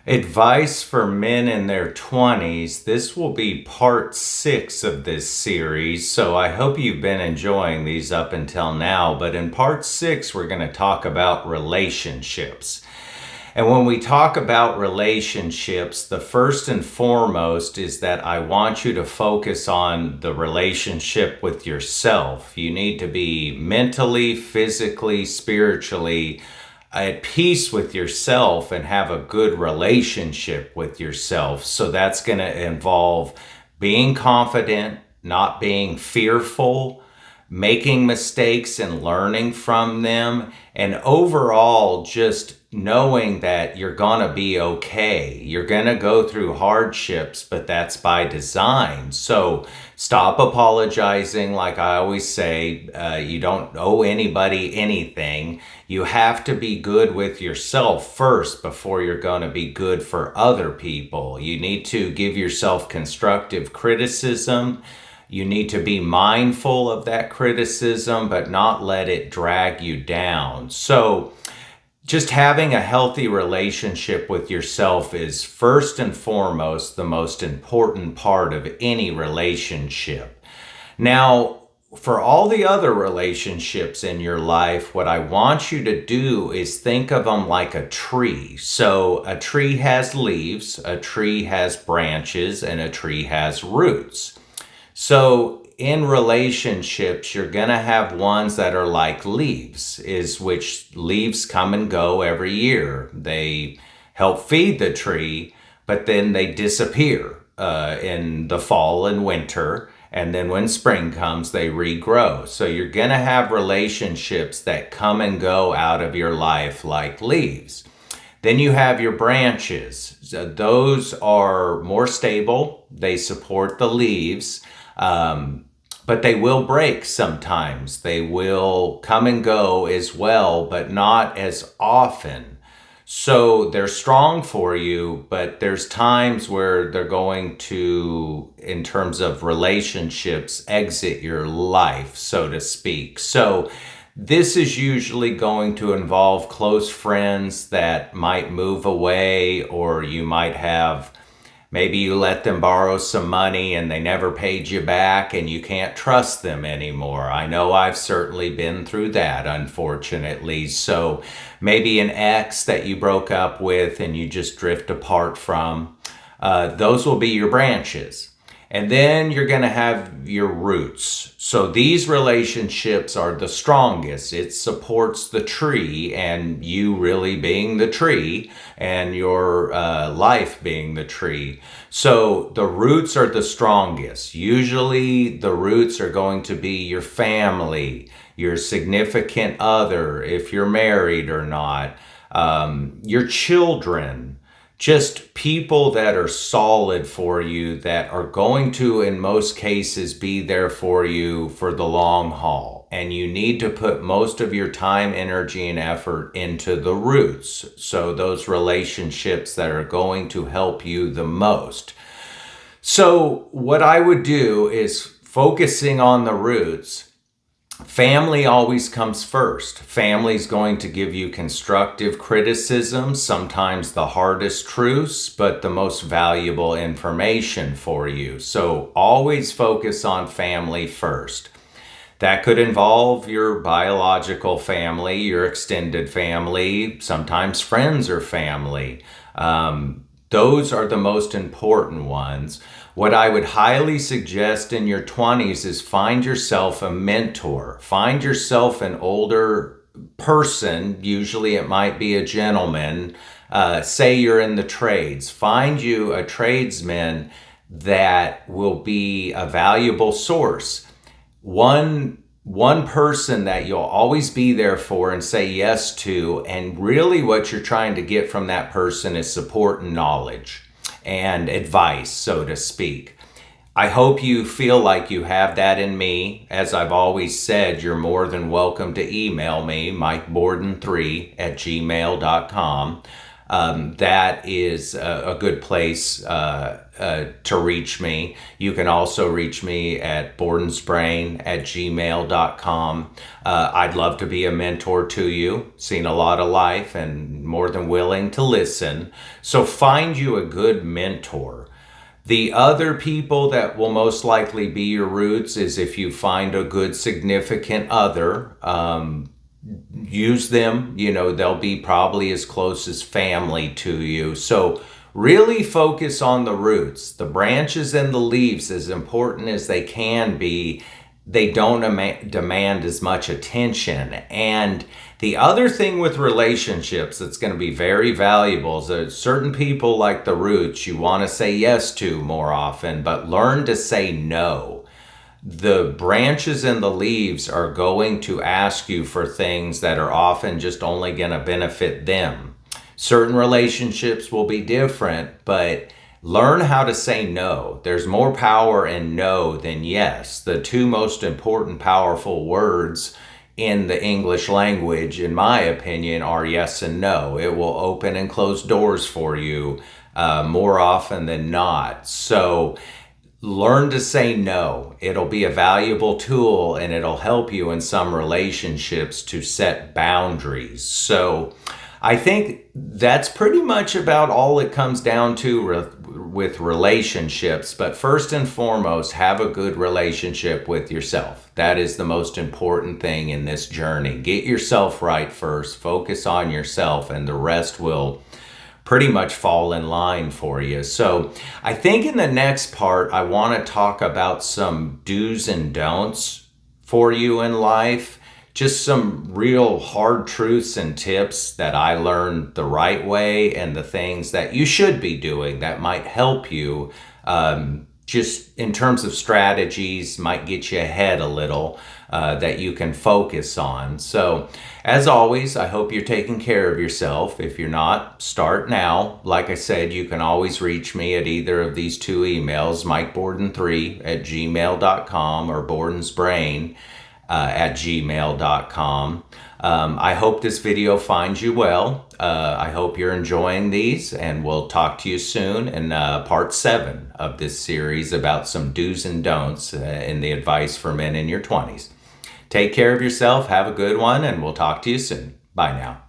Advice for men in their 20s. This will be part 6 of this series, so I hope you've been enjoying these up until now. But in part 6, we're going to talk about relationships. And when we talk about relationships, the first and foremost is that I want you to focus on the relationship with yourself. You need to be mentally, physically, spiritually at peace with yourself and have a good relationship with yourself. So that's going to involve being confident, not being fearful, making mistakes and learning from them, and overall just knowing that you're going to be okay. You're going to go through hardships, but that's by design. So stop apologizing. Like I always say, you don't owe anybody anything. You have to be good with yourself first before you're going to be good for other people. You need to give yourself constructive criticism. You need to be mindful of that criticism, but not let it drag you down. So just having a healthy relationship with yourself is first and foremost the most important part of any relationship. Now, for all the other relationships in your life, what I want you to do is think of them like a tree. So a tree has leaves, a tree has branches, and a tree has roots. So in relationships, you're going to have ones that are like leaves, which leaves come and go every year. They help feed the tree, but then they disappear in the fall and winter. And then when spring comes, they regrow. So you're going to have relationships that come and go out of your life like leaves. Then you have your branches. So those are more stable. They support the leaves. But they will break sometimes. They will come and go as well, but not as often. So they're strong for you, but there's times where they're going to, in terms of relationships, exit your life, so to speak. So this is usually going to involve close friends that might move away, or you might have maybe you let them borrow some money and they never paid you back and you can't trust them anymore. I know I've certainly been through that, unfortunately. So maybe an ex that you broke up with and you just drift apart from, those will be your branches. And then you're going to have your roots. So these relationships are the strongest. It supports the tree, and you really being the tree, and your life being the tree. So the roots are the strongest. Usually the roots are going to be your family, your significant other, if you're married or not, your children. Just people that are solid for you, that are going to, in most cases, be there for you for the long haul. And you need to put most of your time, energy, and effort into the roots. So those relationships that are going to help you the most. So what I would do is focusing on the roots. Family always comes first. Family is going to give you constructive criticism, sometimes the hardest truths, but the most valuable information for you. So always focus on family first. That could involve your biological family, your extended family, sometimes friends or family. Those are the most important ones. What I would highly suggest in your 20s is find yourself a mentor. Find yourself an older person. Usually it might be a gentleman. Say you're in the trades. Find you a tradesman that will be a valuable source. One person that you'll always be there for and say yes to, and really what you're trying to get from that person is support and knowledge and advice, so to speak. I hope you feel like you have that in me. As I've always said, you're more than welcome to email me, mikeborden3@gmail.com. that is a good place to reach me. You can also reach me at Bordinsbrain@gmail.com. I'd love to be a mentor to you. Seen a lot of life and more than willing to listen. So find you a good mentor. The other people that will most likely be your roots is if you find a good significant other. Use them, they'll be probably as close as family to you. So really focus on the roots. The branches and the leaves, as important as they can be, they don't demand as much attention. And the other thing with relationships that's going to be very valuable is that certain people, like the roots, you want to say yes to more often, but learn to say no. The branches and the leaves are going to ask you for things that are often just only going to benefit them. Certain relationships will be different, but learn how to say no. There's more power in no than yes. The two most important powerful words in the English language, in my opinion, are yes and no. It will open and close doors for you more often than not. So learn to say no. It'll be a valuable tool, and it'll help you in some relationships to set boundaries. So I think that's pretty much about all it comes down to with relationships. But first and foremost, have a good relationship with yourself. That is the most important thing in this journey. Get yourself right first. Focus on yourself, and the rest will pretty much fall in line for you. So I think in the next part, I want to talk about some do's and don'ts for you in life. Just some real hard truths and tips that I learned the right way, and the things that you should be doing that might help you just in terms of strategies, might get you ahead a little, that you can focus on. So as always, I hope you're taking care of yourself. If you're not, start now. Like I said, you can always reach me at either of these two emails, mikeborden3@gmail.com or bordinsbrain@gmail.com. I hope this video finds you well. I hope you're enjoying these, and we'll talk to you soon in part 7 of this series about some do's and don'ts in the advice for men in your 20s. Take care of yourself, have a good one, and we'll talk to you soon. Bye now.